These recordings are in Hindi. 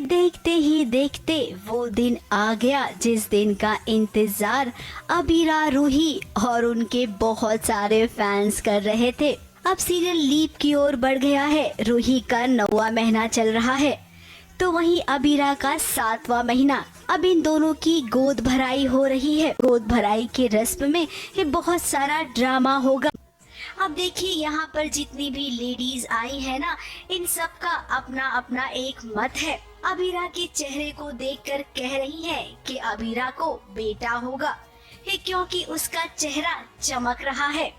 देखते ही देखते वो दिन आ गया जिस दिन का इंतजार अबीरा, रूही और उनके बहुत सारे फैंस कर रहे थे। अब सीरियल लीप की ओर बढ़ गया है। रूही का 9वां महीना चल रहा है तो वहीं अबीरा का 7वां महीना। अब इन दोनों की गोद भराई हो रही है। गोद भराई के रस्म में ये बहुत सारा ड्रामा होगा। अब देखिए यहाँ पर जितनी भी लेडीज आई है ना, इन सब का अपना अपना एक मत है। अबीरा के चेहरे को देखकर कह रही है कि अबीरा को बेटा होगा, ये क्योंकि उसका चेहरा चमक रहा है।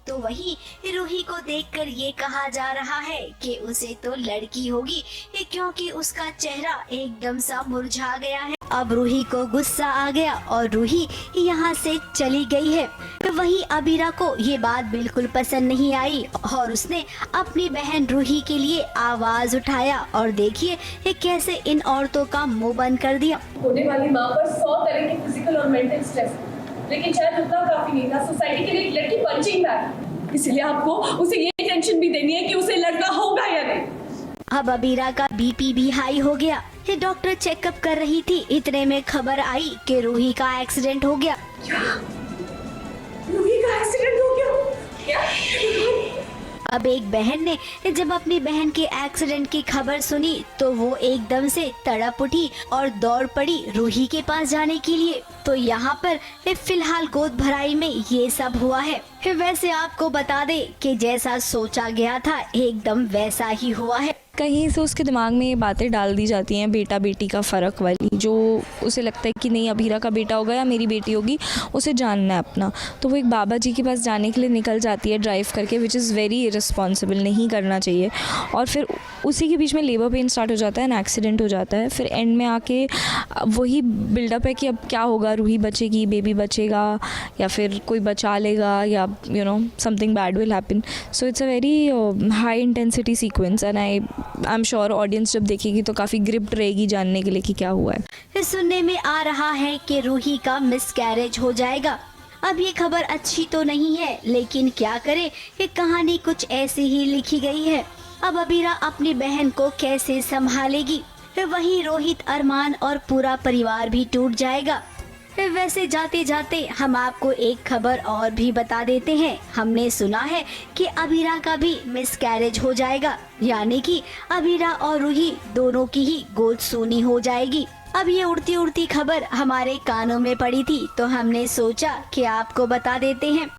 तो वही रूही को देखकर ये कहा जा रहा है कि उसे तो लड़की होगी, ये क्योंकि उसका चेहरा एकदम सा मुरझा गया है। अब रूही को गुस्सा आ गया और रूही यहाँ से चली गई है। तो वही अबीरा को ये बात बिल्कुल पसंद नहीं आई और उसने अपनी बहन रूही के लिए आवाज उठाया और देखिए ये कैसे इन औरतों का मुंह बंद कर दिया। होने वाली माँ पर 100 तरह के फिजिकल और मेंटल स्ट्रेस, लेकिन शायद उतना काफी नहीं था सोसाइटी के लिए एक लड़की पंचिंग बैग। इसलिए आपको उसे ये टेंशन भी देनी है कि उसे लड़का होगा या नहीं। अब अबीरा का बीपी भी हाई हो गया। ये डॉक्टर चेकअप कर रही थी, इतने में खबर आई कि रूही का एक्सीडेंट हो गया। रूही का एक्सीडेंट हो गया? क्या? अब एक बहन ने जब अपनी बहन के एक्सीडेंट की खबर सुनी तो वो एकदम से तड़प उठी और दौड़ पड़ी रूही के पास जाने के लिए। तो यहाँ पर फिलहाल गोद भराई में ये सब हुआ है। वैसे आपको बता दे कि जैसा सोचा गया था एकदम वैसा ही हुआ है। कहीं से उसके दिमाग में ये बातें डाल दी जाती हैं बेटा बेटी का फ़र्क वाली, जो उसे लगता है कि नहीं अबीरा का बेटा होगा या मेरी बेटी होगी, उसे जानना है अपना। तो वो एक बाबा जी के पास जाने के लिए निकल जाती है ड्राइव करके, विच इज़ वेरी इररिस्पॉन्सिबल, नहीं करना चाहिए। और फिर उसी के बीच में लेबर पेन स्टार्ट हो जाता है एंड एक्सीडेंट हो जाता है। फिर एंड में आके वही बिल्डअप है कि अब क्या होगा, रूही बचेगी, बेबी बचेगा या फिर कोई बचा लेगा या something bad will happen. So it's a very high intensity sequence and I am sure audience जब देखेगी तो काफ़ी ग्रिप्ड रहेगी जानने के लिए कि क्या हुआ है। सुनने में आ रहा है कि रूही का मिसकैरेज हो जाएगा। अब ये खबर अच्छी तो नहीं है, लेकिन क्या करे, ये कहानी कुछ ऐसी ही लिखी गई है। अब अबीरा अपनी बहन को कैसे संभालेगी, वहीं रोहित, अरमान और पूरा परिवार भी टूट जाएगा। वैसे जाते जाते हम आपको एक खबर और भी बता देते हैं। हमने सुना है कि अबीरा का भी मिसकैरेज हो जाएगा, यानी कि अबीरा और रूही दोनों की ही गोद सूनी हो जाएगी। अब ये उड़ती उड़ती खबर हमारे कानों में पड़ी थी तो हमने सोचा कि आपको बता देते हैं।